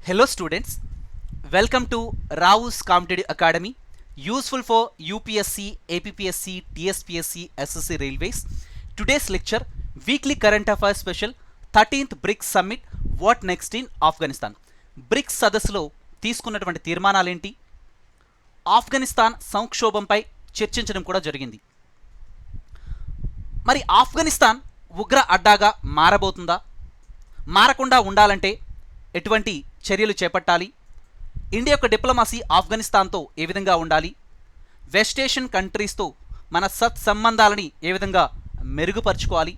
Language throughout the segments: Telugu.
Hello students, welcome to Rao's Competitive Academy, useful for UPSC, APPSC, TSPSC, SSC Railways. Today's lecture, weekly current affairs special, 13th BRICS Summit, what next in Afghanistan. BRICS సదస్సులో తీసుకున్నటువంటి తీర్మానాలేంటి, ఆఫ్ఘనిస్తాన్ సంక్షోభంపై చర్చించడం కూడా జరిగింది. మరి ఆఫ్ఘనిస్తాన్ ఉగ్ర అడ్డాగా మారబోతుందా, మారకుండా ఉండాలంటే ఎటువంటి చర్యలు చేపట్టాలి, ఇండియా యొక్క డిప్లొమసీ ఆఫ్ఘనిస్తాన్తో ఏ విధంగా ఉండాలి, వెస్ట్ ఏషియన్ కంట్రీస్తో మన సత్సంబంధాలని ఏ విధంగా మెరుగుపరుచుకోవాలి,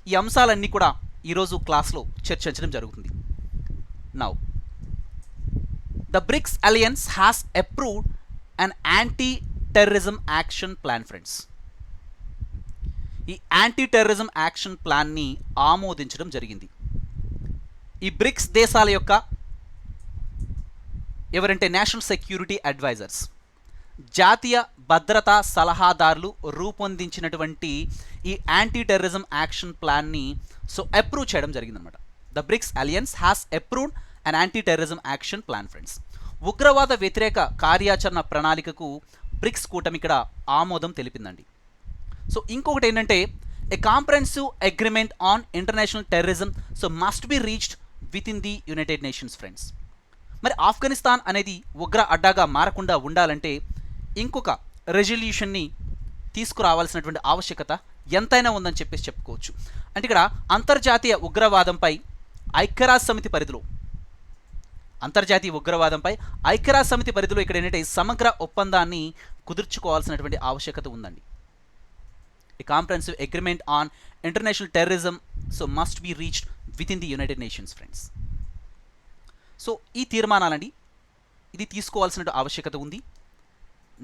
ఈ అంశాలన్నీ కూడా ఈరోజు క్లాస్లో చర్చించడం జరుగుతుంది. Now the BRICS alliance has approved an anti terrorism action plan. Friends, ఈ యాంటీ టెర్రరిజం యాక్షన్ ప్లాన్ని ఆమోదించడం జరిగింది. ఈ బ్రిక్స్ దేశాల యొక్క ఎవరంటే నేషనల్ సెక్యూరిటీ అడ్వైజర్స్, జాతీయ భద్రతా సలహాదారులు రూపొందించినటువంటి ఈ యాంటీ టెర్రరిజం యాక్షన్ ప్లాన్ని అప్రూవ్ చేయడం జరిగిందనమాట. The BRICS alliance has approved and anti terrorism action plan. Friends, ఉగ్రవాద వ్యతిరేక కార్యాచరణ ప్రణాళికకు బ్రిక్స్ కూటమి ఇక్కడ ఆమోదం తెలిపిందండి. ఇంకొకటి ఏంటంటే ఏ comprehensive agreement on international terrorism must be reached with in the United Nations. Friends, మరి ఆఫ్ఘనిస్తాన్ అనేది ఉగ్ర అడ్డాగా మారకుండా ఉండాలంటే ఇంకొక రెజల్యూషన్ని తీసుకురావాల్సినటువంటి ఆవశ్యకత ఎంతైనా ఉందని చెప్పుకోవచ్చు. అంటే ఇక్కడ అంతర్జాతీయ ఉగ్రవాదంపై ఐక్యరాజ్య సమితి పరిధిలో ఇక్కడ ఏంటంటే సమగ్ర ఒప్పందాన్ని కుదుర్చుకోవాల్సినటువంటి ఆవశ్యకత ఉందండి. A comprehensive agreement on international terrorism must be reached with in the United Nations. Friends, ఈ తీర్మానాలండి ఇది తీసుకోవాల్సిన ఆవశ్యకత ఉంది.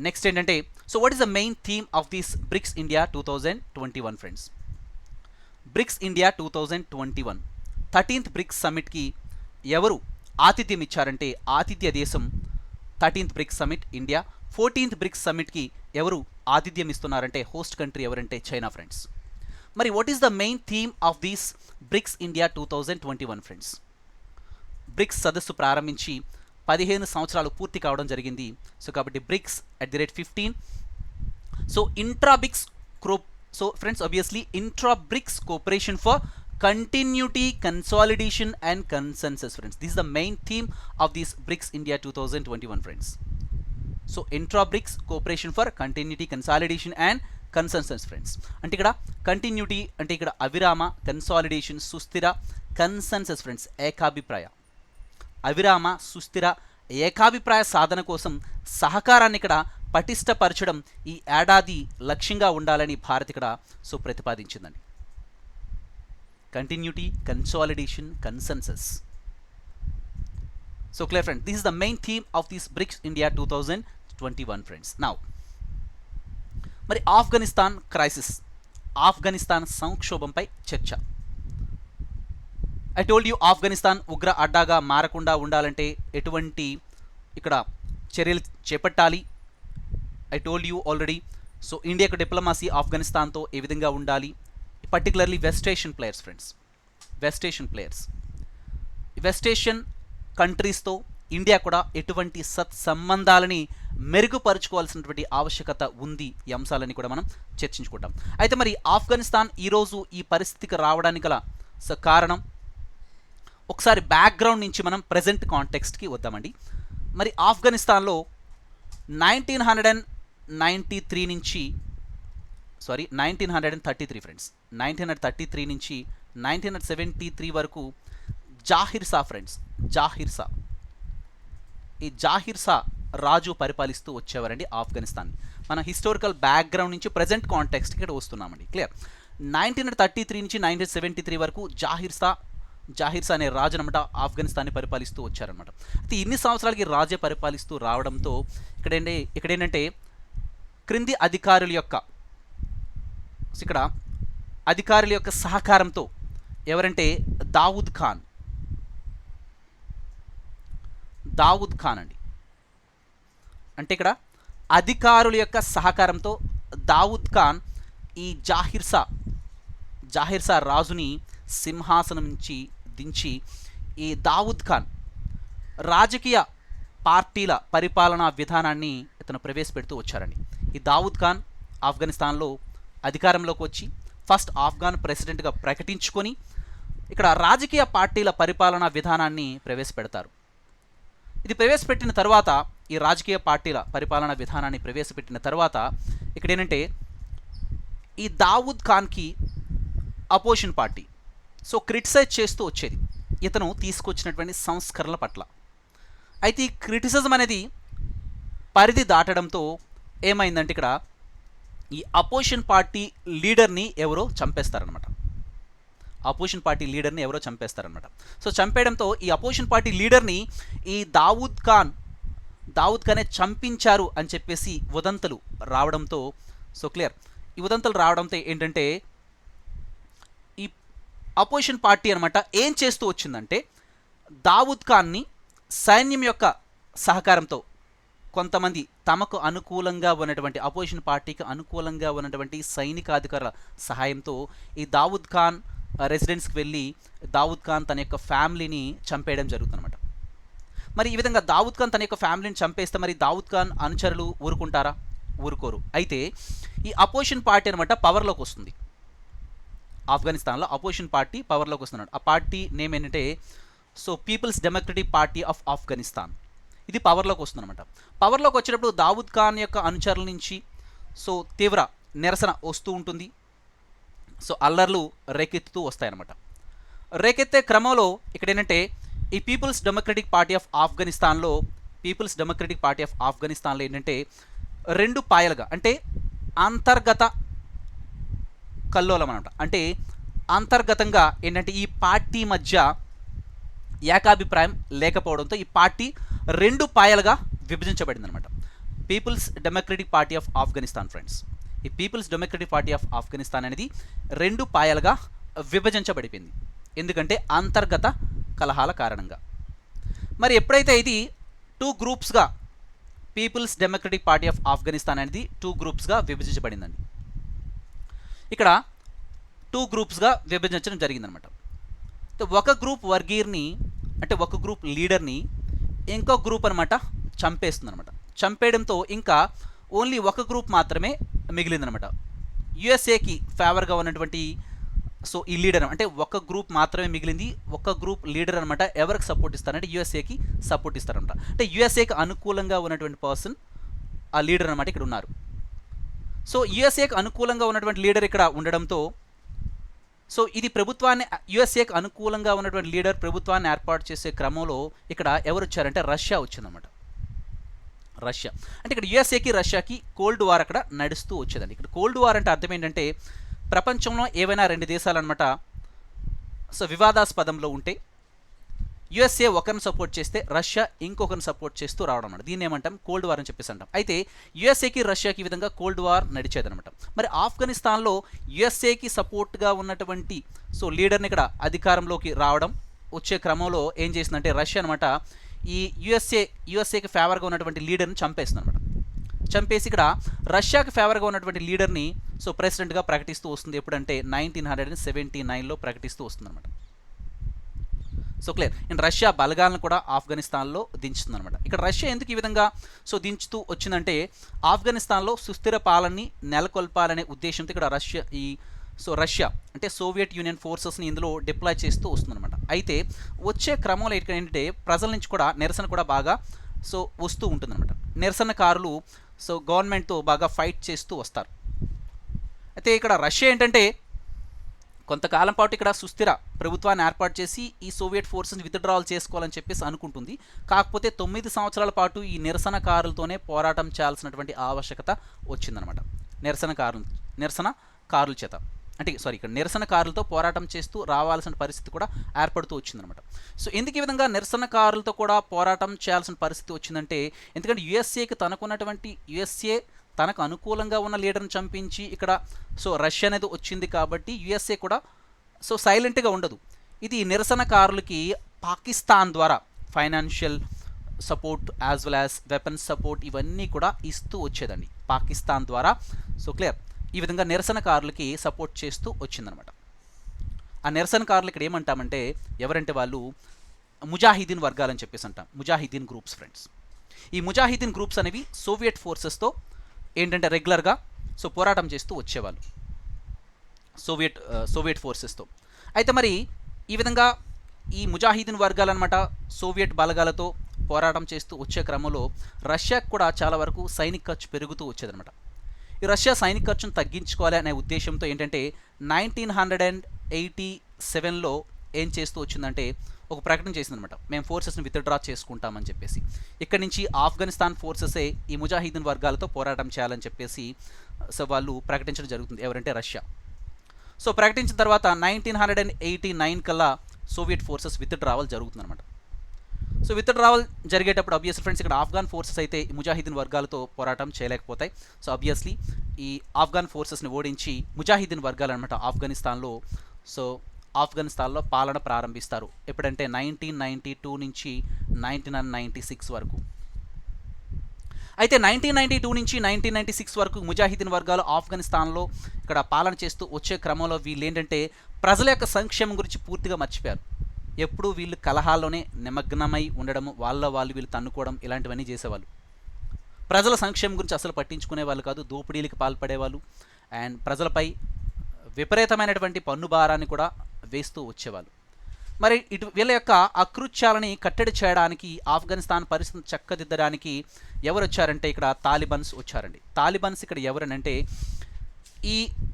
నెక్స్ట్ ఏంటంటే what is the main theme of this BRICS India 2021. Friends, BRICS India 2021 13th BRICS సమ్మిట్కి ఎవరు ఆతిథ్యం ఇచ్చారంటే ఆతిథ్య దేశం 13th BRICS summit India. 14th BRICS సమ్మిట్కి ఎవరు ఆతిథ్యం ఇస్తున్నారంటే హోస్ట్ కంట్రీ ఎవరంటే చైనా. ఫ్రెండ్స్, మరి what is the main theme of this BRICS India 2021. Friends, BRICS సదస్సు ప్రారంభించి 15 సంవత్సరాలు పూర్తి కావడం జరిగింది. కాబట్టి BRICS @15. Intra BRICS friends, obviously intra BRICS cooperation for continuity, consolidation and consensus. Friends, this is the main theme of this BRICS India 2021. Friends, intra-BRICS cooperation for continuity, consolidation and consensus. Friends, అంటే ఇక్కడ కంటిన్యూటీ అంటే ఇక్కడ అవిరామ, కన్సాలిడేషన్ సుస్థిర, కన్సెన్సస్. ఫ్రెండ్స్, ఏకాభిప్రాయ, అవిరామ సుస్థిర ఏకాభిప్రాయ సాధన కోసం సహకారాన్ని ఇక్కడ పటిష్టపరచడం ఈ ఏడాది లక్ష్యంగా ఉండాలని భారత్ ఇక్కడ ప్రతిపాదించిందండి. Continuity, consolidation, consensus. Clear, friends, this is the main theme of this BRICS India 2021. Friends, now మరి ఆఫ్ఘనిస్తాన్ క్రైసిస్, ఆఫ్ఘనిస్తాన్ సంక్షోభంపై చర్చ. ఐ టోల్డ్ యూ ఆఫ్ఘనిస్తాన్ ఉగ్ర అడ్డాగా మారకుండా ఉండాలంటే ఎటువంటి ఇక్కడ చర్యలు చేపట్టాలి. I told you already. ఇండియాకు డిప్లొమసీ ఆఫ్ఘనిస్తాన్తో ఏ విధంగా ఉండాలి, particularly West Asian players. Friends, West Asian కంట్రీస్తో ఇండియా కూడా ఎటువంటి సత్సంబంధాలని మెరుగుపరుచుకోవాల్సినటువంటి ఆవశ్యకత ఉంది. ఈ అంశాలని కూడా మనం చర్చించుకుంటాం. అయితే మరి ఆఫ్ఘనిస్తాన్ ఈరోజు ఈ పరిస్థితికి రావడానికి గల కారణం ఒకసారి బ్యాక్గ్రౌండ్ నుంచి మనం ప్రజెంట్ కాంటెక్స్ట్కి వద్దామండి. మరి ఆఫ్ఘనిస్తాన్లో 1933 నుంచి 1933 ఫ్రెండ్స్, 1933 నుంచి 1973 వరకు జాహిర్సా. ఫ్రెండ్స్, ఈ జాహిర్సా రాజు పరిపాలిస్తూ వచ్చేవారండి ఆఫ్ఘనిస్తాన్. మన హిస్టారికల్ బ్యాక్గ్రౌండ్ నుంచి ప్రజెంట్ కాంటెక్స్ట్కి ఇక్కడ వస్తున్నామండి. క్లియర్. 1933 నుంచి 1973 వరకు జాహిర్సా అనే రాజు అనమాట ఆఫ్ఘనిస్తాన్ని పరిపాలిస్తూ వచ్చారనమాట. అయితే ఇన్ని సంవత్సరాలకి రాజే పరిపాలిస్తూ రావడంతో ఇక్కడ ఏంటంటే క్రింది అధికారుల యొక్క సహకారంతో ఎవరంటే దావుద్ ఖాన్ అండి. అంటే ఇక్కడ అధికారుల యొక్క సహకారంతో దావుద్ ఖాన్ ఈ జాహిర్సా రాజుని సింహాసనం నుంచి దించి ఈ దావుద్ ఖాన్ రాజకీయ పార్టీల పరిపాలనా విధానాన్ని ఇతను ప్రవేశపెడుతూ వచ్చారండి. ఈ దావుద్ ఖాన్ ఆఫ్ఘనిస్తాన్లో అధికారంలోకి వచ్చి ఫస్ట్ ఆఫ్ఘాన్ ప్రెసిడెంట్గా ప్రకటించుకొని ఇక్కడ రాజకీయ పార్టీల పరిపాలనా విధానాన్ని ప్రవేశపెడతారు. ఇది ప్రవేశపెట్టిన తర్వాత, ఈ రాజకీయ పార్టీల పరిపాలనా విధానాన్ని ప్రవేశపెట్టిన తర్వాత ఇక్కడ ఏంటంటే ఈ దావుద్ ఖాన్కి అపోజిషన్ పార్టీ క్రిటిసైజ్ చేస్తూ వచ్చేది ఇతను తీసుకొచ్చినటువంటి సంస్కరణల పట్ల. అయితే ఈ క్రిటిసిజం అనేది పరిధి దాటడంతో ఏమైందంటే ఇక్కడ ఈ అపోజిషన్ పార్టీ లీడర్ని ఎవరో చంపేస్తారనమాట. అపోజిషన్ పార్టీ లీడర్ని ఎవరో చంపేస్తారనమాట. చంపేయడంతో ఈ అపోజిషన్ పార్టీ లీడర్ని ఈ దావుద్ ఖానే చంపించారు అని చెప్పేసి వదంతులు రావడంతో క్లియర్. ఈ వదంతులు రావడంతో ఏంటంటే ఈ అపోజిషన్ పార్టీ అనమాట ఏం చేస్తూ వచ్చిందంటే దావుద్ ఖాన్ని సైన్యం యొక్క సహకారంతో కొంతమంది తమకు అనుకూలంగా ఉన్నటువంటి అపోజిషన్ పార్టీకి అనుకూలంగా ఉన్నటువంటి సైనికాధికారుల సహాయంతో ఈ దావుద్ ఖాన్ రెసిడెన్స్కి వెళ్ళి దావుద్ ఖాన్ తన యొక్క ఫ్యామిలీని చంపేయడం జరుగుతుందన్నమాట. మరి ఈ విధంగా దావుద్ ఖాన్ తన యొక్క ఫ్యామిలీని చంపేస్తే మరి దావుద్ ఖాన్ అనుచరులు ఊరుకుంటారా? ఊరుకోరు. అయితే ఈ అపోజిషన్ పార్టీ అనమాట పవర్లోకి వస్తుంది. ఆఫ్ఘనిస్తాన్లో అపోజిషన్ పార్టీ పవర్లోకి వస్తున్నాడు. ఆ పార్టీ నేమ్ ఏంటంటే People's Democratic Party of Afghanistan. ఇది పవర్లోకి వస్తుందన్నమాట. పవర్లోకి వచ్చేటప్పుడు దావుద్ ఖాన్ యొక్క అనుచరుల నుంచి తీవ్ర నిరసన వస్తూ ఉంటుంది. అల్లర్లు రేకెత్తుతూ వస్తాయన్నమాట. రేకెత్తే క్రమంలో ఇక్కడ ఏంటంటే ఈ పీపుల్స్ డెమోక్రటిక్ పార్టీ ఆఫ్ ఆఫ్ఘనిస్తాన్లో ఏంటంటే రెండు పాయలుగా, అంటే అంతర్గత కల్లోలం అనమాట. అంటే అంతర్గతంగా ఏంటంటే ఈ పార్టీ మధ్య ఏకాభిప్రాయం లేకపోవడంతో ఈ పార్టీ రెండు పాయలుగా విభజించబడింది అనమాట. People's Democratic Party of Afghanistan friends, ఈ People's Democratic Party of Afghanistan అనేది రెండు పాయలుగా విభజించబడిపోయింది. ఎందుకంటే అంతర్గత కలహాల కారణంగా. మరి ఎప్పుడైతే ఇది టూ గ్రూప్స్గా People's Democratic Party of Afghanistan అనేది టూ గ్రూప్స్గా విభజించబడిందండి. ఇక్కడ టూ గ్రూప్స్గా విభజించడం జరిగిందనమాట. ఒక గ్రూప్ వర్గీర్ని, అంటే ఒక గ్రూప్ లీడర్ని ఇంకో గ్రూప్ అనమాట చంపేస్తుంది అనమాట. చంపేయడంతో ఇంకా ఓన్లీ ఒక గ్రూప్ మాత్రమే మిగిలిందనమాట. యుఎస్ఏకి ఫేవర్గా ఉన్నటువంటి ఈ లీడర్, అంటే ఒక గ్రూప్ మాత్రమే మిగిలింది. ఒక గ్రూప్ లీడర్ అనమాట ఎవరికి సపోర్ట్ ఇస్తారంటే యుఎస్ఏకి సపోర్ట్ ఇస్తారనమాట. అంటే యుఎస్ఏకి అనుకూలంగా ఉన్నటువంటి పర్సన్ ఆ లీడర్ అనమాట ఇక్కడ ఉన్నారు. యుఎస్ఏకి అనుకూలంగా ఉన్నటువంటి లీడర్ ఇక్కడ ఉండడంతో ఇది ప్రభుత్వాన్ని, యుఎస్ఏకి అనుకూలంగా ఉన్నటువంటి లీడర్ ప్రభుత్వాన్ని ఏర్పాటు చేసే క్రమంలో ఇక్కడ ఎవరు వచ్చారంటే రష్యా వచ్చిందన్నమాట. రష్యా అంటే ఇక్కడ యుఎస్ఏకి రష్యాకి కోల్డ్ వార్ అక్కడ నడుస్తూ వచ్చేదండి. ఇక్కడ కోల్డ్ వార్ అంటే అర్థం ఏంటంటే ప్రపంచంలో ఏవైనా రెండు దేశాలు అనమాట వివాదాస్పదంలో ఉంటే యుఎస్ఏ ఒకరిని సపోర్ట్ చేస్తే రష్యా ఇంకొకరిని సపోర్ట్ చేస్తూ రావడం అనమాట. దీన్ని ఏమంటాం? కోల్డ్ వార్ అని చెప్పేసి అంటాం. అయితే యుఎస్ఏకి రష్యాకి ఈ విధంగా కోల్డ్ వార్ నడిచేదనమాట. మరి ఆఫ్ఘనిస్తాన్లో యుఎస్ఏకి సపోర్ట్గా ఉన్నటువంటి లీడర్ని ఇక్కడ అధికారంలోకి రావడం వచ్చే క్రమంలో ఏం చేసిందంటే రష్యా అనమాట ఈ యుఎస్ఏకి ఫేవర్గా ఉన్నటువంటి లీడర్ని చంపేస్తుంది అనమాట. చంపేసి ఇక్కడ రష్యాకి ఫేవర్గా ఉన్నటువంటి లీడర్ని ప్రెసిడెంట్గా ప్రకటిస్తూ వస్తుంది. ఎప్పుడంటే 1979లో ప్రకటిస్తూ వస్తుంది అనమాట. క్లియర్. అండ్ రష్యా బలగాలను కూడా ఆఫ్ఘనిస్తాన్లో దించుతుంది అనమాట. ఇక్కడ రష్యా ఎందుకు ఈ విధంగా దించుతూ వచ్చిందంటే ఆఫ్ఘనిస్తాన్లో సుస్థిర పాలనని నెలకొల్పాలనే ఉద్దేశంతో ఇక్కడ రష్యా అంటే సోవియట్ యూనియన్ ఫోర్సెస్ని ఇందులో డిప్లాయ్ చేస్తూ వస్తుందన్నమాట. అయితే వచ్చే క్రమంలో ఇక్కడ ఏంటంటే ప్రజల నుంచి కూడా నిరసన కూడా బాగా వస్తూ ఉంటుందన్నమాట. నిరసనకారులు గవర్నమెంట్తో బాగా ఫైట్ చేస్తూ వస్తారు. అయితే ఇక్కడ రష్యా ఏంటంటే కొంతకాలం పాటు ఇక్కడ సుస్థిర ప్రభుత్వాన్ని ఏర్పాటు చేసి ఈ సోవియట్ ఫోర్సెస్ని విత్డ్రాల్ చేసుకోవాలని చెప్పేసి అనుకుంటుంది. కాకపోతే 9 సంవత్సరాల పాటు ఈ నిరసనకారులతోనే పోరాటం చేయాల్సినటువంటి ఆవశ్యకత వచ్చిందనమాట. నిరసనకారుల చేత అంటే ఇక్కడ నిరసనకారులతో పోరాటం చేస్తూ రావాల్సిన పరిస్థితి కూడా ఏర్పడుతూ వచ్చిందనమాట. ఎందుకు ఈ విధంగా నిరసనకారులతో కూడా పోరాటం చేయాల్సిన పరిస్థితి వచ్చిందంటే ఎందుకంటే యుఎస్ఏ తనకు అనుకూలంగా ఉన్న లీడర్ని చంపించి ఇక్కడ రష్యా అనేది వచ్చింది కాబట్టి యుఎస్ఏ కూడా సైలెంట్గా ఉండదు. ఇది నిరసనకారులకి పాకిస్తాన్ ద్వారా financial support as well as weapons support ఇవన్నీ కూడా ఇస్తూ వచ్చేదండి పాకిస్తాన్ ద్వారా. క్లియర్. ఈ విధంగా నిరసనకారులకి సపోర్ట్ చేస్తూ వచ్చిందనమాట. ఆ నిరసనకారులు ఇక్కడ ఏమంటామంటే ఎవరంటే వాళ్ళు ముజాహిదీన్ వర్గాలని చెప్పేసి అంటాం. Mujahideen groups friends. ఈ ముజాహిదీన్ గ్రూప్స్ అనేవి సోవియట్ ఫోర్సెస్తో ఏంటంటే రెగ్యులర్గా సో పోరాటం చేస్తూ వచ్చేవాళ్ళు సోవియట్ ఫోర్సెస్తో. అయితే మరి ఈ విధంగా ఈ ముజాహిదీన్ వర్గాలు అనమాట సోవియట్ బలగాలతో పోరాటం చేస్తూ వచ్చే క్రమంలో రష్యాకు కూడా చాలా వరకు సైనిక ఖర్చు పెరుగుతూ వచ్చేదనమాట. ఈ రష్యా సైనిక ఖర్చును తగ్గించుకోవాలి అనే ఉద్దేశంతో ఏంటంటే 1987లో ఏం చేస్తూ వచ్చిందంటే ఒక ప్రకటన చేసిందనమాట, మేము ఫోర్సెస్ని విత్డ్రా చేసుకుంటామని చెప్పేసి. ఇక్కడి నుంచి ఆఫ్ఘనిస్తాన్ ఫోర్సెసే ఈ ముజాహిదీన్ వర్గాలతో పోరాటం చేయాలని చెప్పేసి సో వాళ్ళు ప్రకటించడం జరుగుతుంది. ఎవరంటే రష్యా. సో ప్రకటించిన తర్వాత 1989 కల్లా సోవియట్ ఫోర్సెస్ విత్డ్రావల్ జరుగుతుందన్నమాట. సో విత్డ్రావల్ జరిగేటప్పుడు అబ్వియస్లీ ఫ్రెండ్స్ ఇక్కడ ఆఫ్ఘాన్ ఫోర్సెస్ అయితే ఈ ముజాహిదీన్ వర్గాలతో పోరాటం చేయలేకపోతాయి. సో అబ్వియస్లీ ఈ ఆఫ్ఘాన్ ఫోర్సెస్ని ఓడించి ముజాహిదీన్ వర్గాలు అనమాట ఆఫ్ఘనిస్తాన్లో పాలన ప్రారంభిస్తారు. ఎప్పుడంటే 1992 నుంచి 1996 వరకు. అయితే 1992 నుంచి 1996 వరకు ముజాహిదీన్ వర్గాలు ఆఫ్ఘనిస్తాన్లో ఇక్కడ పాలన చేస్తూ వచ్చే క్రమంలో వీళ్ళు ఏంటంటే ప్రజల యొక్క సంక్షేమం గురించి పూర్తిగా మర్చిపోయారు. ఎప్పుడూ వీళ్ళు కలహాల్లోనే నిమగ్నమై ఉండడం, వాళ్ళు వీళ్ళు తన్నుకోవడం ఇలాంటివన్నీ చేసేవాళ్ళు. ప్రజల సంక్షేమం గురించి అసలు పట్టించుకునే వాళ్ళు కాదు, దోపిడీలకు పాల్పడేవాళ్ళు అండ్ ప్రజలపై విపరీతమైనటువంటి పన్ను భారాన్ని కూడా వేస్తూ వచ్చేవాళ్ళు. మరి వీళ్ళ యొక్క అకృత్యాలని కట్టడి చేయడానికి ఆఫ్ఘనిస్తాన్ పరిస్థితిని చక్కదిద్దడానికి ఎవరు వచ్చారంటే ఇక్కడ తాలిబన్స్ వచ్చారండి. తాలిబన్స్ ఇక్కడ ఎవరనంటే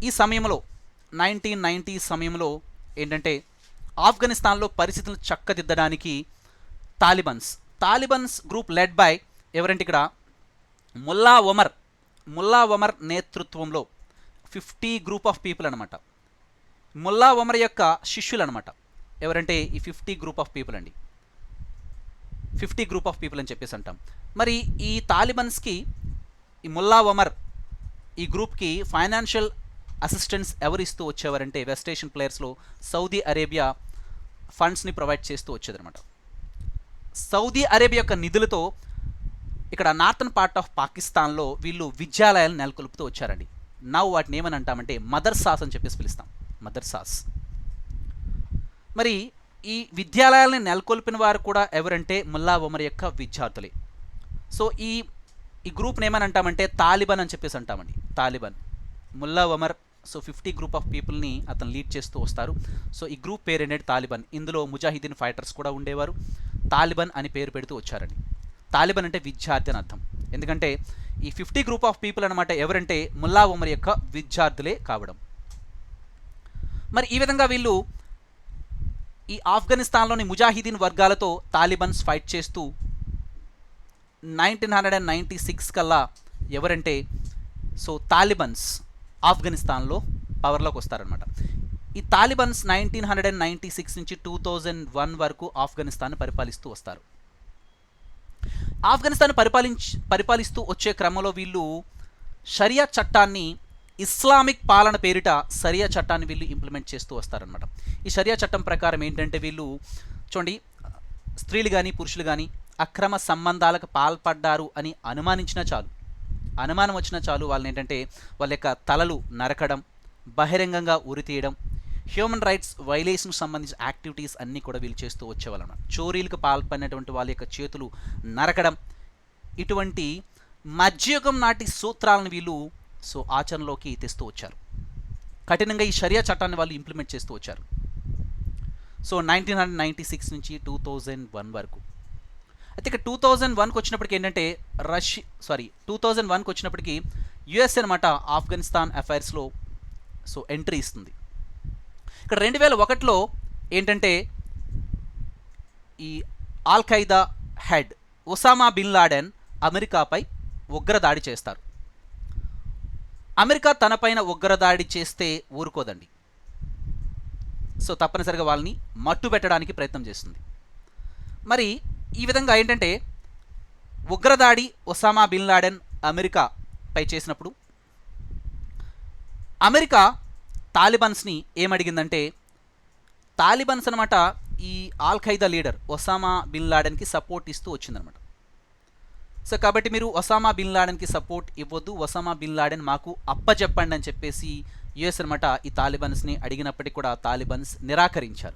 ఈ సమయంలో 1990 సమయంలో ఏంటంటే ఆఫ్ఘనిస్తాన్లో పరిస్థితులను చక్కదిద్దడానికి తాలిబన్స్ గ్రూప్ లెడ్ బై ఎవరంటే ఇక్కడ ముల్లా ఒమర్ నేతృత్వంలో 50 గ్రూప్ ఆఫ్ పీపుల్ అనమాట. ముల్లా ఒమర్ యొక్క శిష్యులు అనమాట. ఎవరంటే ఈ 50 గ్రూప్ ఆఫ్ పీపుల్ అండి. 50 గ్రూప్ ఆఫ్ పీపుల్ అని చెప్పేసి అంటాం. మరి ఈ తాలిబన్స్కి ఈ ముల్లా ఒమర్ ఈ గ్రూప్కి ఫైనాన్షియల్ అసిస్టెన్స్ ఎవరు ఇస్తూ వచ్చేవారంటే వెస్ట్ ఏషియన్ ప్లేయర్స్లో సౌదీ అరేబియా ఫండ్స్ని ప్రొవైడ్ చేస్తూ వచ్చేదనమాట. సౌదీ అరేబియా యొక్క నిధులతో ఇక్కడ నార్థన్ పార్ట్ ఆఫ్ పాకిస్తాన్లో వీళ్ళు విద్యాలయాలను నెలకొల్పుతూ వచ్చారండి. వాటిని ఏమని అంటామంటే మదర్సాస్ అని చెప్పేసి పిలుస్తాం, మదర్సాస్. మరి ఈ విద్యాలయాలని నెలకొల్పిన వారు కూడా ఎవరంటే ముల్లా ఒమర్ యొక్క విద్యార్థులే. సో ఈ గ్రూప్ని ఏమని అంటామంటే తాలిబన్ అని చెప్పేసి అంటామండి. తాలిబన్ ముల్లా ఒమర్ 50 గ్రూప్ ఆఫ్ పీపుల్ని అతను లీడ్ చేస్తూ వస్తారు. సో ఈ గ్రూప్ పేరు ఏంటంటే తాలిబన్. ఇందులో ముజాహిదీన్ ఫైటర్స్ కూడా ఉండేవారు. తాలిబన్ అని పేరు పెడుతూ వచ్చారండి. తాలిబన్ అంటే విద్యార్థి అని అర్థం. ఎందుకంటే ఈ 50 గ్రూప్ ఆఫ్ పీపుల్ అనమాట ఎవరంటే ముల్లా ఒమర్ యొక్క విద్యార్థులే కావడం. మరి ఈ విధంగా వీళ్ళు ఈ ఆఫ్ఘనిస్తాన్లోని ముజాహిదీన్ వర్గాలతో తాలిబన్స్ ఫైట్ చేస్తూ 1996 కల్లా ఎవరంటే తాలిబన్స్ ఆఫ్ఘనిస్తాన్లో పవర్లోకి వస్తారనమాట. ఈ తాలిబన్స్ 1996 నుంచి 2001 వరకు ఆఫ్ఘనిస్తాన్ పరిపాలిస్తూ వస్తారు. ఆఫ్ఘనిస్తాన్ పరిపాలిస్తూ వచ్చే క్రమంలో వీళ్ళు షరియా చట్టాన్ని, ఇస్లామిక్ పాలన పేరిట షరియా చట్టాన్ని వీళ్ళు ఇంప్లిమెంట్ చేస్తూ వస్తారనమాట. ఈ షరియా చట్టం ప్రకారం ఏంటంటే వీళ్ళు చూడండి, స్త్రీలు కానీ పురుషులు కానీ అక్రమ సంబంధాలకు పాల్పడ్డారు అని అనుమానం వచ్చినా చాలు వాళ్ళని ఏంటంటే వాళ్ళ యొక్క తలలు నరకడం, బహిరంగంగా ఉరితీయడం, హ్యూమన్ రైట్స్ వైలేషన్కి సంబంధించిన యాక్టివిటీస్ అన్నీ కూడా వీళ్ళు చేస్తూ వచ్చేవాళ్ళు అన్నమాట. చోరీలకు పాల్పడినటువంటి వాళ్ళ యొక్క చేతులు నరకడం, ఇటువంటి మధ్యయుగం నాటి సూత్రాలను వీళ్ళు ఆచరణలోకి తెస్తూ వచ్చారు. కఠినంగా ఈ షరియా చట్టాన్ని వాళ్ళు ఇంప్లిమెంట్ చేస్తూ వచ్చారు. 1996 నుంచి 2001 వరకు. అయితే ఇక 2001కి వచ్చినప్పటికి ఏంటంటే 2001కి వచ్చినప్పటికి యుఎస్ అనమాట ఆఫ్ఘనిస్తాన్ అఫైర్స్లో ఎంట్రీ ఇస్తుంది. ఇక్కడ 2001లో ఏంటంటే ఈ al Qaeda head Osama bin Laden అమెరికాపై ఉగ్రదాడి చేస్తారు. అమెరికా తనపైన ఉగ్రదాడి చేస్తే ఊరుకోదండి. తప్పనిసరిగా వాళ్ళని మట్టు పెట్టడానికి ప్రయత్నం చేస్తుంది. మరి ఈ విధంగా ఏంటంటే ఉగ్రదాడి ఒసామా బిన్ లాడెన్ అమెరికాపై చేసినప్పుడు అమెరికా తాలిబన్స్ని ఏమడిగిందంటే, తాలిబన్స్ అనమాట ఈ al Qaeda leader Osama bin లాడెన్కి సపోర్ట్ ఇస్తూ వచ్చిందనమాట. కాబట్టి మీరు ఒసామా బిన్ లాడెన్కి సపోర్ట్ ఇవ్వద్దు, ఒసామా బిన్ లాడెన్ మాకు అప్పచెప్పండి అని చెప్పేసి యుఎస్ అనమాట ఈ తాలిబన్స్ని అడిగినప్పటికీ కూడా తాలిబన్స్ నిరాకరించారు.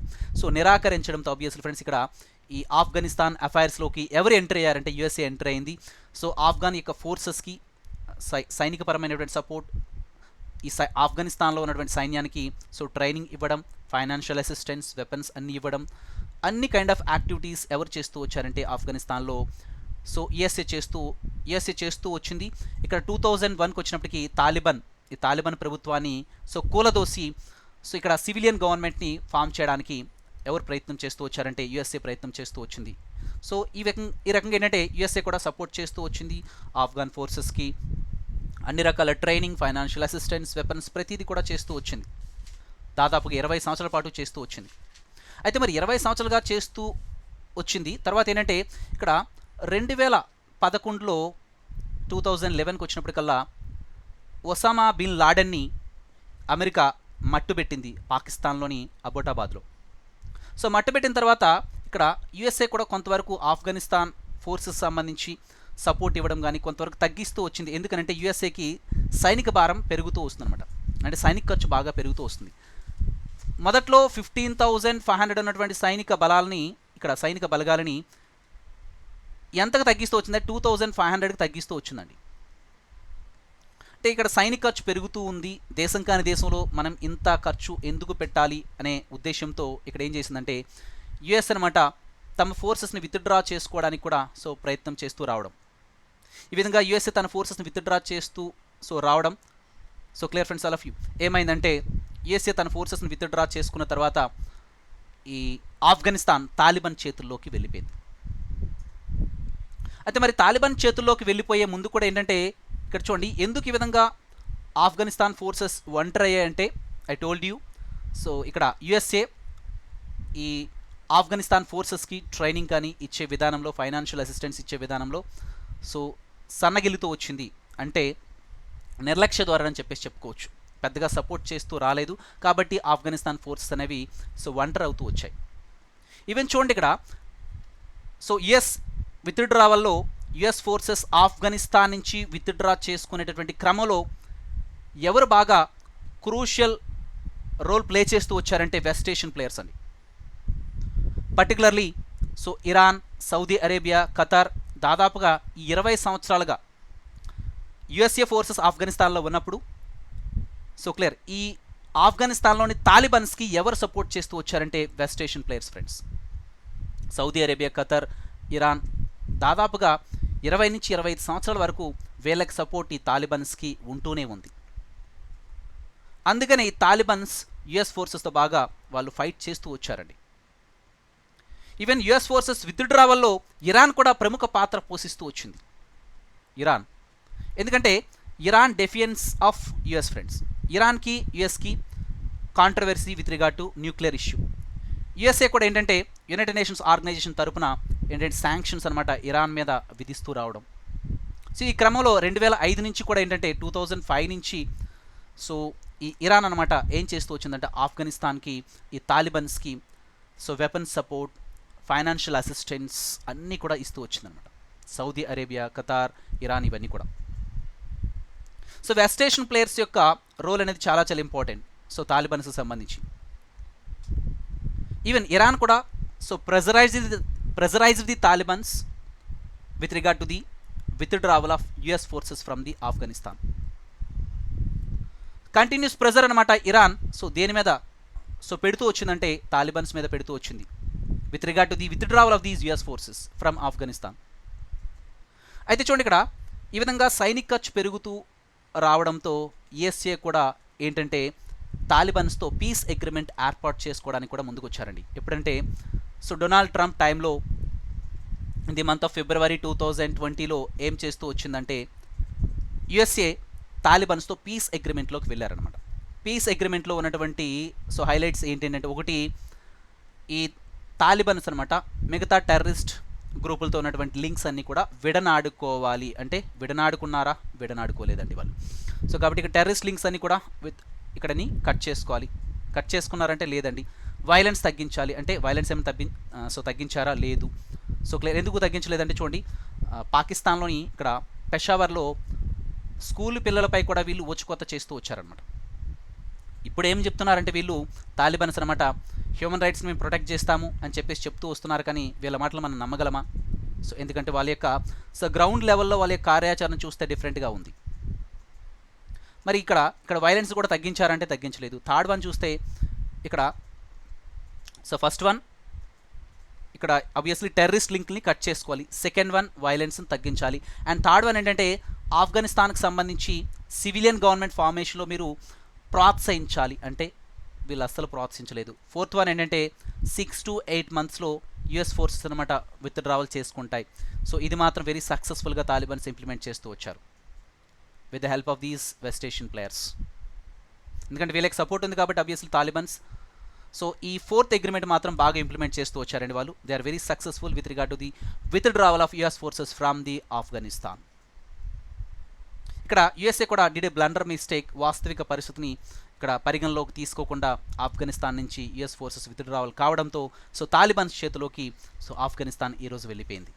నిరాకరించడంతో ఆబ్వియస్లీ ఫ్రెండ్స్ ఇక్కడ ఈ ఆఫ్ఘనిస్తాన్ అఫైర్స్లోకి ఎవరు ఎంటర్ అయ్యారంటే యుఎస్ఏ ఎంటర్ అయింది. సో ఆఫ్ఘన్ యొక్క ఫోర్సెస్కి సైనికపరమైనటువంటి సపోర్ట్, ఈ ఆఫ్ఘనిస్తాన్లో ఉన్నటువంటి సైన్యానికి సో ట్రైనింగ్ ఇవ్వడం, ఫైనాన్షియల్ అసిస్టెన్స్, వెపన్స్ అన్నీ ఇవ్వడం, అన్ని కైండ్ ఆఫ్ యాక్టివిటీస్ ఎవరు చేస్తూ వచ్చారంటే ఆఫ్ఘనిస్తాన్లో సో యుఎస్ఏ చేస్తూ వచ్చింది. ఇక్కడ 2001కి వచ్చినప్పటికీ ఈ తాలిబాన్ ప్రభుత్వాన్ని సో కూలదోసి సో ఇక్కడ సివిలియన్ గవర్నమెంట్ని ఫామ్ చేయడానికి ఎవరు ప్రయత్నం చేస్తూ వచ్చారంటే యుఎస్ఏ ప్రయత్నం చేస్తూ వచ్చింది. సో ఈ రకంగా ఏంటంటే యుఎస్ఏ కూడా సపోర్ట్ చేస్తూ వచ్చింది ఆఫ్ఘన్ ఫోర్సెస్కి, అన్ని రకాల ట్రైనింగ్, ఫైనాన్షియల్ అసిస్టెన్స్, వెపన్స్ ప్రతిదీ కూడా చేస్తూ వచ్చింది. దాదాపుగా 20 సంవత్సరాల పాటు చేస్తూ వచ్చింది. అయితే మరి 20 సంవత్సరాలుగా చేస్తూ వచ్చింది. తర్వాత ఏంటంటే ఇక్కడ 2011లో 2011కి వచ్చినప్పటికల్లా ఒసామా బిన్ లాడెన్ని అమెరికా మట్టుబెట్టింది పాకిస్తాన్లోని అబోటాబాద్లో. సో మట్టుబెట్టిన తర్వాత ఇక్కడ యుఎస్ఏ కూడా కొంతవరకు ఆఫ్ఘనిస్తాన్ ఫోర్సెస్ సంబంధించి సపోర్ట్ ఇవ్వడం కానీ కొంతవరకు తగ్గిస్తూ వచ్చింది. ఎందుకంటే యుఎస్ఏకి సైనిక భారం పెరుగుతూ వస్తుందన్నమాట, అంటే సైనిక ఖర్చు బాగా పెరుగుతూ వస్తుంది. మొదట్లో 15,500 ఉన్నటువంటి సైనిక బలగాలని ఎంతకు తగ్గిస్తూ వచ్చిందంటే 2,500కి తగ్గిస్తూ వచ్చిందండి. అంటే ఇక్కడ సైనిక ఖర్చు పెరుగుతూ ఉంది, దేశం కాని దేశంలో మనం ఇంత ఖర్చు ఎందుకు పెట్టాలి అనే ఉద్దేశంతో ఇక్కడ ఏం చేసిందంటే యుఎస్ అనమాట తమ ఫోర్సెస్ని విత్డ్రా చేసుకోవడానికి కూడా సో ప్రయత్నం చేస్తూ రావడం. ఈ విధంగా యుఎస్ఏ తన ఫోర్సెస్ని విత్డ్రా చేస్తూ సో రావడం. So clear friends, all of you, ఏమైందంటే యుఎస్ఏ తన ఫోర్సెస్ని విత్డ్రా చేసుకున్న తర్వాత ఈ ఆఫ్ఘనిస్తాన్ తాలిబాన్ చేతుల్లోకి వెళ్ళిపోయింది. అయితే మరి తాలిబాన్ చేతుల్లోకి వెళ్ళిపోయే ముందు కూడా ఏంటంటే ఇక్కడ చూడండి ఎందుకు ఈ విధంగా ఆఫ్ఘనిస్తాన్ ఫోర్సెస్ ఒంటరి అయ్యాయంటే ఐ టోల్డ్ యూ. సో ఇక్కడ యుఎస్ఏ ఈ ఆఫ్ఘనిస్తాన్ ఫోర్సెస్కి ట్రైనింగ్ కానీ ఇచ్చే విధానంలో, ఫైనాన్షియల్ అసిస్టెన్స్ ఇచ్చే విధానంలో సో సన్నగిల్లుతూ వచ్చింది, అంటే నిర్లక్ష్య ద్వారా అని చెప్పుకోవచ్చు. పెద్దగా సపోర్ట్ చేస్తూ రాలేదు కాబట్టి ఆఫ్ఘనిస్తాన్ ఫోర్సెస్ అనేవి సో ఒంటరి అవుతూ వచ్చాయి. ఈవెన్ చూడండి ఇక్కడ సో యుఎస్ విత్డ్రావల్లో యుఎస్ ఫోర్సెస్ ఆఫ్ఘనిస్తాన్ నుంచి విత్డ్రా చేసుకునేటటువంటి క్రమంలో ఎవరు బాగా క్రూషియల్ రోల్ ప్లే చేస్తూ వచ్చారంటే వెస్ట్ ఏషియన్ ప్లేయర్స్ అండి. Particularly so Iran, Saudi Arabia, Qatar దాదాపుగా ఈ 20 సంవత్సరాలుగా యుఎస్ఏ ఫోర్సెస్ ఆఫ్ఘనిస్తాన్లో ఉన్నప్పుడు సో క్లియర్ ఈ ఆఫ్ఘనిస్తాన్లోని తాలిబాన్స్కి ఎవరు సపోర్ట్ చేస్తూ వచ్చారంటే west Asian players friends. Saudi Arabia, Qatar, Iran దాదాపుగా 20 నుంచి 25 సంవత్సరాల వరకు వీళ్ళకి సపోర్ట్ ఈ తాలిబాన్స్కి ఉంటూనే ఉంది. అందుకని ఈ తాలిబాన్స్ యుఎస్ ఫోర్సెస్తో బాగా వాళ్ళు ఫైట్ చేస్తూ వచ్చారండి. ఈవెన్ యుఎస్ ఫోర్సెస్ విత్డ్రావల్లో ఇరాన్ కూడా ప్రముఖ పాత్ర పోషిస్తూ వచ్చింది. ఇరాన్ ఎందుకంటే Iran defiance of US friends. ఇరాన్కి యుఎస్కి controversy with regard to nuclear issue. USA కూడా ఏంటంటే యునైటెడ్ నేషన్స్ ఆర్గనైజేషన్ తరపున ఏంటంటే శాంక్షన్స్ అనమాట ఇరాన్ మీద విధిస్తూ రావడం. సో ఈ క్రమంలో 2005 నుంచి కూడా ఏంటంటే 2005 నుంచి సో ఈ ఇరాన్ అనమాట ఏం చేస్తూ వచ్చిందంటే ఆఫ్ఘనిస్తాన్కి ఈ తాలిబాన్స్కి so weapons support, financial assistance అన్నీ కూడా ఇస్తూ వచ్చిందనమాట. సౌదీ అరేబియా, ఖతార్, ఇరాన్ ఇవన్నీ కూడా. సో వెస్ట్ ఏషియన్ ప్లేయర్స్ యొక్క రోల్ అనేది చాలా చాలా ఇంపార్టెంట్ సో తాలిబాన్స్కి సంబంధించి. ఈవెన్ ఇరాన్ కూడా so pressurise the Talibans with regard to the withdrawal of US forces from the Afghanistan. Continuous pressure అనమాట ఇరాన్ సో దేని మీద సో పెడుతూ వచ్చిందంటే తాలిబాన్స్ మీద పెడుతూ వచ్చింది with regard to the withdrawal of these US forces from Afghanistan. అయితే చూడండి ఇక్కడ ఈ విధంగా సైనిక ఖర్చు పెరుగుతూ రావడంతో యుఎస్ఏ కూడా ఏంటంటే తాలిబాన్స్తో పీస్ అగ్రిమెంట్ ఏర్పాటు చేసుకోవడానికి కూడా ముందుకు వచ్చారండి. ఎప్పుడంటే సో డొనాల్డ్ ట్రంప్ టైంలో ది మంత్ ఆఫ్ ఫిబ్రవరి 2020లో ఏం చేస్తూ వచ్చిందంటే యుఎస్ఏ తాలిబాన్స్తో పీస్ అగ్రిమెంట్లోకి వెళ్ళారనమాట. పీస్ అగ్రిమెంట్లో ఉన్నటువంటి సో హైలైట్స్ ఏంటంటే ఒకటి ఈ తాలిబాన్స్ అనమాట మిగతా టెర్రరిస్ట్ గ్రూపులతో ఉన్నటువంటి లింక్స్ అన్నీ కూడా విడనాడుకోవాలి. అంటే విడనాడుకున్నారా? విడనాడుకోలేదండి వాళ్ళు. సో కాబట్టి ఇక్కడ టెర్రరిస్ట్ లింక్స్ అన్నీ కూడా ఇక్కడని కట్ చేసుకోవాలి. కట్ చేసుకున్నారంటే లేదండి. వైలెన్స్ తగ్గించాలి అంటే వైలెన్స్ ఏమైనా తగ్గించారా? లేదు. So clear. ఎందుకు తగ్గించలేదంటే చూడండి పాకిస్తాన్లోని ఇక్కడ పెషావర్లో స్కూల్ పిల్లలపై కూడా వీళ్ళు ఊచకోత చేస్తూ వచ్చారనమాట. ఇప్పుడు ఏం చెప్తున్నారంటే వీళ్ళు తాలిబాన్స్ అనమాట హ్యూమన్ రైట్స్ని మేము ప్రొటెక్ట్ చేస్తాము అని చెప్పేసి చెప్తూ వస్తున్నారు, కానీ వీళ్ళ మాటలు మనం నమ్మగలమా? సో ఎందుకంటే వాళ్ళ యొక్క గ్రౌండ్ లెవెల్లో వాళ్ళ యొక్క కార్యాచరణ చూస్తే డిఫరెంట్గా ఉంది. మరి ఇక్కడ వైలెన్స్ కూడా తగ్గించారంటే తగ్గించలేదు. థర్డ్ వన్ చూస్తే ఇక్కడ ఫస్ట్ వన్ ఇక్కడ ఆబ్వియస్లీ టెర్రరిస్ట్ లింక్ని కట్ చేసుకోవాలి. సెకండ్ వన్ వైలెన్స్ని తగ్గించాలి. అండ్ థర్డ్ వన్ ఏంటంటే ఆఫ్ఘనిస్తాన్కి సంబంధించి సివిలియన్ గవర్నమెంట్ ఫార్మేషన్లో మీరు ప్రోత్సహించాలి, అంటే వీళ్ళు అస్సలు ప్రోత్సహించలేదు. ఫోర్త్ వన్ ఏంటంటే 6 to 8 monthsలో యుఎస్ ఫోర్సెస్ అనమాట విత్డ్రావల్ చేసుకుంటాయి. సో ఇది మాత్రం వెరీ సక్సెస్ఫుల్గా తాలిబాన్స్ ఇంప్లిమెంట్ చేస్తూ వచ్చారు with the help of these west Asian players. ఎందుకంటే వీళ్ళకి సపోర్ట్ ఉంది కాబట్టి ఆబ్వియస్లీ తాలిబాన్స్. సో ఈ ఫోర్త్ అగ్రిమెంట్ మాత్రం బాగా ఇంప్లిమెంట్ చేస్తూ వచ్చారండి వాళ్ళు. They are very successful with regard to the withdrawal of US forces from the Afghanistan. ఇక్కడ యుఎస్ఏ కూడా డిడ్ ఏ బ్లండర్ మిస్టేక్. వాస్తవిక పరిస్థితిని ఇక్కడ పరిగణలోకి తీసుకోకుండా ఆఫ్ఘనిస్తాన్ నుంచి యుఎస్ ఫోర్సెస్ విత్డ్రావల్ కావడంతో సో తాలిబాన్స్ చేతిలోకి ఆఫ్ఘనిస్తాన్ ఈరోజు వెళ్ళిపోయింది.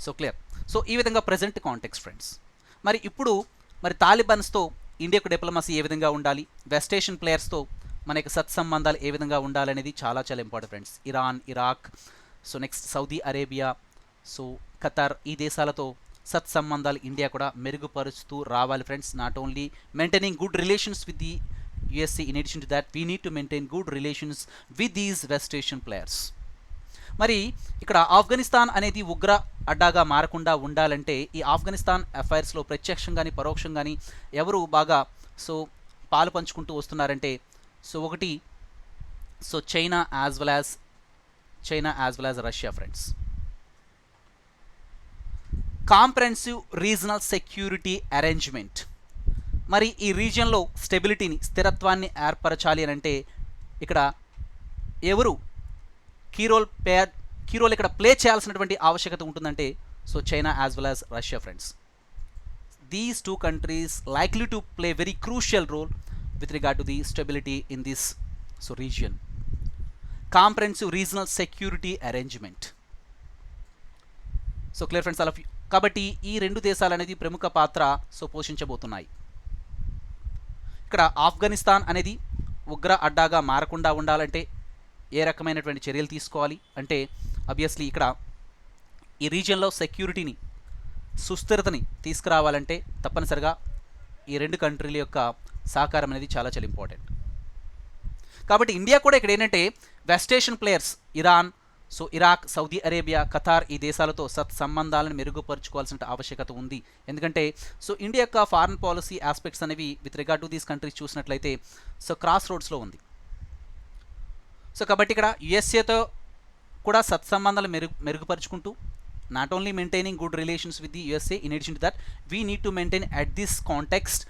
So clear. సో ఈ విధంగా ప్రజెంట్ కాంటెక్స్ట్ ఫ్రెండ్స్. ఇప్పుడు తాలిబాన్స్తో ఇండియాకు డిప్లొమసీ ఏ విధంగా ఉండాలి, వెస్ట్ ఏషియన్ ప్లేయర్స్తో మన యొక్క సత్సంబంధాలు ఏ విధంగా ఉండాలనేది చాలా చాలా important friends. Iran, Iraq, so next Saudi Arabia, so Qatar, ఈ దేశాలతో సత్సంబంధాలు ఇండియా కూడా మెరుగుపరుస్తూ రావాలి friends. Not only maintaining good relations with the USA, in addition to that we need to maintain good relations with these west Asian players. ఇక్కడ ఆఫ్ఘనిస్తాన్ అనేది ఉగ్ర అడ్డాగా మారకుండా ఉండాలంటే ఈ ఆఫ్ఘనిస్తాన్ అఫైర్స్లో ప్రత్యక్షంగాని పరోక్షంగాని ఎవరు బాగా పాలు పంచుకుంటూ వస్తున్నారంటే ఒకటి China as well as Russia friends. Comprehensive regional security arrangement. ఈ రీజియన్లో స్టెబిలిటీని, స్థిరత్వాన్ని ఏర్పరచాలి అని అంటే ఇక్కడ ఎవరు కీ రోల్ ఇక్కడ ప్లే చేయాల్సినటువంటి ఆవశ్యకత ఉంటుందంటే China as well as Russia friends. These two countries likely to play very crucial role with regard to the stability in this region. Comprehensive regional security arrangement. Clear friends all of you. కాబట్టి ఈ రెండు దేశాలు అనేది ప్రముఖ పాత్ర పోషించబోతున్నాయి. ఇక్కడ ఆఫ్ఘనిస్తాన్ అనేది ఉగ్ర అడ్డాగా మారకుండా ఉండాలంటే ఏ రకమైనటువంటి చర్యలు తీసుకోవాలి అంటే ఆబ్వియస్లీ ఇక్కడ ఈ రీజియన్లో సెక్యూరిటీని, సుస్థిరతని తీసుకురావాలంటే తప్పనిసరిగా ఈ రెండు కంట్రీల యొక్క సహకారం అనేది చాలా చాలా ఇంపార్టెంట్. కాబట్టి ఇండియా కూడా ఇక్కడ ఏంటంటే West Asian players Iran, Iraq, Saudi Arabia, Qatar ఈ దేశాలతో సత్సంబంధాలను మెరుగుపరుచుకోవాల్సిన ఆవశ్యకత ఉంది. ఎందుకంటే ఇండియా యొక్క ఫారెన్ పాలసీ ఆస్పెక్ట్స్ అనేవి with regard to these countries చూసినట్లయితే క్రాస్ రోడ్స్లో ఉంది. కాబట్టి ఇక్కడ యుఎస్ఏతో కూడా సత్సంబంధాలు మెరుగుపరుచుకుంటూ not only maintaining good relations with the USA, in addition to that we need to maintain at this context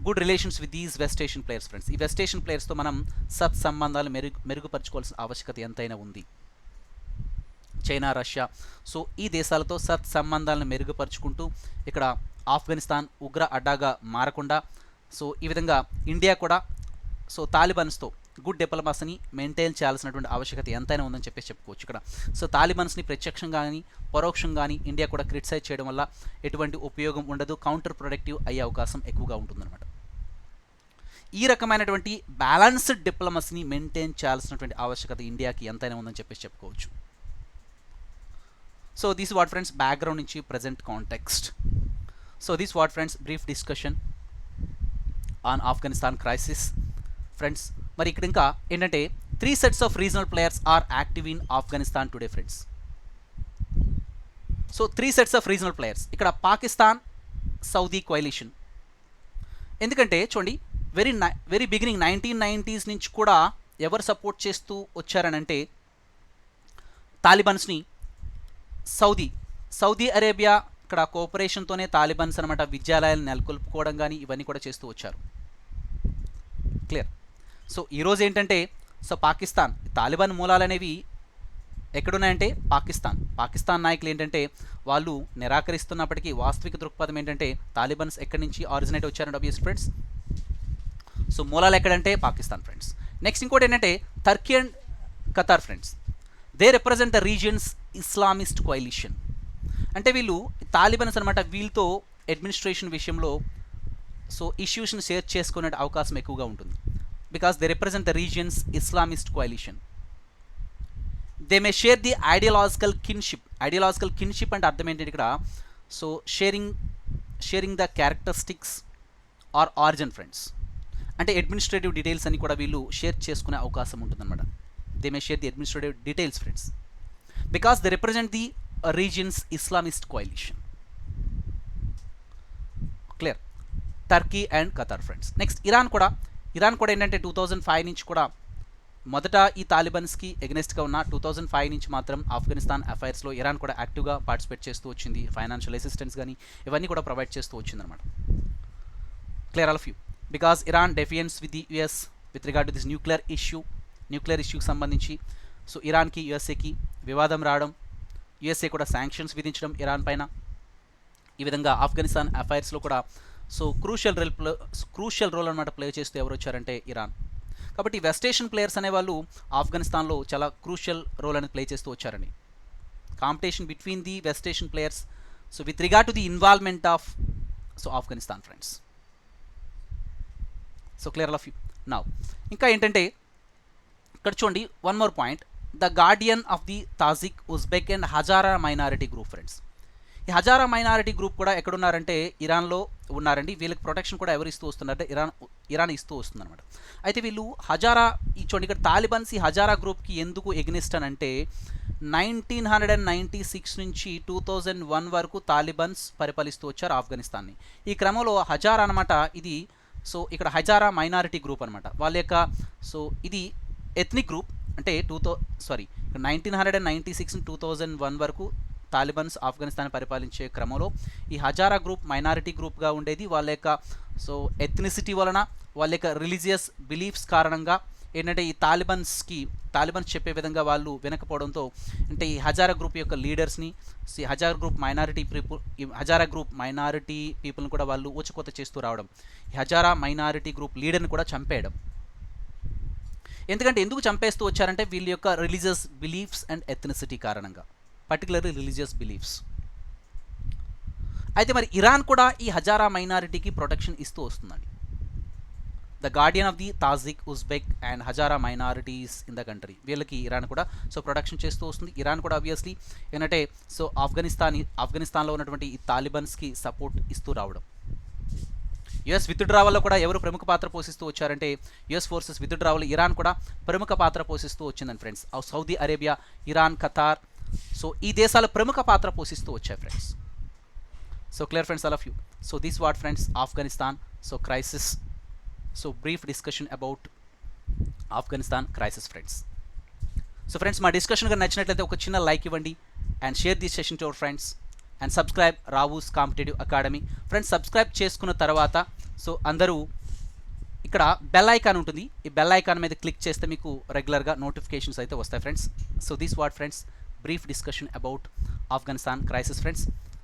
good relations with these west Asian players friends. ఈ వెస్ట్ ఏషియన్ ప్లేయర్స్తో మనం సత్సంబంధాలు మెరుగుపరుచుకోవాల్సిన ఆవశ్యకత ఎంతైనా ఉంది. చైనా, రష్యా ఈ దేశాలతో సత్సంబంధాలను మెరుగుపరుచుకుంటూ ఇక్కడ ఆఫ్ఘనిస్తాన్ ఉగ్ర అడ్డాగా మారకుండా ఈ విధంగా ఇండియా కూడా తాలిబాన్స్తో గుడ్ డిప్లొమసీని మెయింటైన్ చేయాల్సినటువంటి ఆవశ్యకత ఎంతైనా ఉందని చెప్పేసి చెప్పుకోవచ్చు. ఇక్కడ తాలిబాన్స్ని ప్రత్యక్షంగా కానీ పరోక్షంగా కానీ ఇండియా కూడా క్రిటిసైజ్ చేయడం వల్ల ఎటువంటి ఉపయోగం ఉండదు, కౌంటర్ ప్రొడక్టివ్ అయ్యే అవకాశం ఎక్కువగా ఉంటుందన్నమాట. ఈ రకమైనటువంటి బ్యాలన్స్డ్ డిప్లొమసీని మెయింటైన్ చేయాల్సినటువంటి ఆవశ్యకత ఇండియాకి ఎంతైనా ఉందని చెప్పేసి చెప్పుకోవచ్చు. దిస్ వాట్ ఫ్రెండ్స్ బ్యాక్గ్రౌండ్ నుంచి present context. This what friends brief discussion on Afghanistan crisis friends. ఇక్కడ ఇంకా ఏంటంటే 3 sets of regional players are active in Afghanistan today friends. 3 sets of regional players. ఇక్కడ పాకిస్తాన్, సౌదీ కోయలిషన్. ఎందుకంటే చూడండి వెరీ బిగినింగ్ 1990s నుంచి కూడా ఎవరు సపోర్ట్ చేస్తూ వచ్చారనంటే తాలిబాన్స్ని సౌదీ అరేబియా ఇక్కడ కోఆపరేషన్తోనే తాలిబాన్స్ అనమాట విద్యాలయాలను నెలకొల్పుకోవడం కానీ ఇవన్నీ కూడా చేస్తూ వచ్చారు. క్లియర్. ఈరోజు ఏంటంటే పాకిస్తాన్ తాలిబాన్ మూలాలు అనేవి ఎక్కడున్నాయంటే పాకిస్తాన్ నాయకులు ఏంటంటే వాళ్ళు నిరాకరిస్తున్నప్పటికీ వాస్తవిక దృక్పథం ఏంటంటే తాలిబాన్స్ ఎక్కడి నుంచి ఆరిజినేట్ వచ్చారంటే ఆబ్వియస్ ఫ్రెండ్స్. మూలాలు ఎక్కడంటే పాకిస్తాన్ ఫ్రెండ్స్. నెక్స్ట్ ఇంకోటి ఏంటంటే Turkey and Qatar friends. They represent the regions Islamist coalition. అంటే వీళ్ళు తాలిబాన్స్ అనమాట వీళ్ళతో అడ్మినిస్ట్రేషన్ విషయంలో ఇష్యూస్ని షేర్ చేసుకునే అవకాశం ఎక్కువగా ఉంటుంది. because they represent the region's Islamist coalition. They may share the ideological kinship. Ideological kinship అంటే అర్థం ఏంటంటే ఇక్కడ so sharing the characteristics are origin friends, అంటే అడ్మినిస్ట్రేటివ్ డీటెయిల్స్ అని కూడా వీళ్ళు షేర్ చేసుకునే అవకాశం ఉంటుందన్నమాట. They may share the administrative details friends because they represent the regions Islamist coalition. Clear. Turkey and Qatar friends. Next Iran కూడా ఏంటంటే 2005 నుంచి కూడా మొదట ఈ తాలిబన్స్కి ఎగనెస్ట్గా ఉన్న 2005 నుంచి మాత్రం ఆఫ్ఘనిస్తాన్ అఫైర్స్లో ఇరాన్ కూడా యాక్టివ్గా పార్టిసిపేట్ చేస్తూ వచ్చింది. ఫైనాన్షియల్ అసిస్టెన్స్ కానీ ఇవన్నీ కూడా ప్రొవైడ్ చేస్తూ వచ్చిందనమాట. Clear all of you. Because Iran defiance with the US with regard to this nuclear ఇష్యూకి సంబంధించి సో ఇరాన్కి యుఎస్ఏకి వివాదం రావడం, యుఎస్ఏ కూడా శాంక్షన్స్ విధించడం ఇరాన్ పైన. ఈ విధంగా ఆఫ్ఘనిస్తాన్ అఫైర్స్లో కూడా సో క్రూషియల్ రోల్ అనమాట ప్లే చేస్తూ ఎవరు వచ్చారంటే ఇరాన్. కాబట్టి వెస్ట్ ఏషియన్ ప్లేయర్స్ అనేవాళ్ళు ఆఫ్ఘనిస్తాన్లో చాలా క్రూషియల్ రోల్ అనేది ప్లే చేస్తూ వచ్చారండి. Competition between the west Asian players so with regard to the involvement of so Afghanistan friends. So clear all of you. Now ఇంకా ఏంటంటే ఇక్కడ చూడండి one more point, the Guardian of the Tajik, Uzbek and Hazara minority group friends. ఈ హజారా మైనారిటీ గ్రూప్ కూడా ఎక్కడున్నారంటే ఇరాన్లో ఉన్నారండి. వీళ్ళకి ప్రొటెక్షన్ కూడా ఎవరు ఇస్తూ వస్తున్నారంటే ఇరాన్ ఇస్తూ వస్తుందన్నమాట. అయితే వీళ్ళు హజారా ఈ చూడండి ఇక్కడ తాలిబాన్స్ ఈ హజారా గ్రూప్కి ఎందుకు ఎగ్నిస్ట్ అని అంటే 1996 నుంచి 2001 వరకు తాలిబాన్స్ పరిపాలిస్తూ వచ్చారు ఆఫ్ఘనిస్తాన్ని. ఈ క్రమంలో హజారా అనమాట ఇది సో ఇక్కడ హజారా మైనారిటీ గ్రూప్ అనమాట. వాళ్ళ యొక్క సో ఇది ఎథ్నిక్ గ్రూప్ అంటే 1996 నుంచి 2001 వరకు తాలిబాన్స్ ఆఫ్ఘనిస్తాన్ పరిపాలించే క్రమంలో ఈ హజారా గ్రూప్ మైనారిటీ గ్రూప్గా ఉండేది. వాళ్ళ యొక్క సో ఎథ్నిసిటీ వలన, వాళ్ళ యొక్క రిలీజియస్ బిలీఫ్స్ కారణంగా ఏంటంటే ఈ తాలిబాన్స్ చెప్పే విధంగా వాళ్ళు వినకపోవడంతో అంటే ఈ హజారా గ్రూప్ యొక్క లీడర్స్ని హజారా గ్రూప్ మైనారిటీ పీపుల్ని కూడా వాళ్ళు ఊచకోత చేస్తూ రావడం, ఈ హజారా మైనారిటీ గ్రూప్ లీడర్ని కూడా చంపేయడం. ఎందుకు చంపేస్తూ వచ్చారంటే వీళ్ళ యొక్క రిలీజియస్ బిలీఫ్స్ అండ్ ఎథ్నిసిటీ కారణంగా, పర్టికులర్లీ రిలీజియస్ బిలీఫ్స్. అయితే మరి ఇరాన్ కూడా ఈ హజారా మైనారిటీకి ప్రొటెక్షన్ ఇస్తూ వస్తుందండి. The Guardian of the Tajik, Uzbek and Hazara minorities in the country, వీళ్ళకి ఇరాన్ కూడా సో ప్రొటెక్షన్ చేస్తూ వస్తుంది. ఇరాన్ కూడా ఆబ్వియస్లీ ఏంటంటే సో ఆఫ్ఘనిస్తాన్లో ఉన్నటువంటి ఈ తాలిబాన్స్కి సపోర్ట్ ఇస్తూ రావడం. యుఎస్ విత్డ్రావల్లో కూడా ఎవరు ప్రముఖ పాత్ర పోషిస్తూ వచ్చారంటే యుఎస్ ఫోర్సెస్ విత్డ్రావల్ ఇరాన్ కూడా ప్రముఖ పాత్ర పోషిస్తూ వచ్చిందని friends. Saudi Arabia, Iran, Qatar so ఈ దేశాలు ప్రముఖ పాత్ర పోషిస్తూ వచ్చాయి friends. So clear friends all of you. So this what friends Afghanistan so crisis. So brief discussion about Afghanistan crisis friends. So friends మా డిస్కషన్ కనుక నచ్చినట్లయితే ఒక చిన్న లైక్ ఇవ్వండి and share this session to our friends and subscribe Rao's competitive academy. Friends subscribe చేసుకున్న తర్వాత సో అందరూ ఇక్కడ బెల్ ఐకాన్ ఉంటుంది, ఈ బెల్ ఐకాన్ మీద క్లిక్ చేస్తే మీకు రెగ్యులర్గా నోటిఫికేషన్స్ అయితే వస్తాయి friends. So this what friends brief discussion about Afghanistan crisis friends.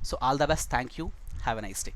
So all the best, thank you, have a nice day.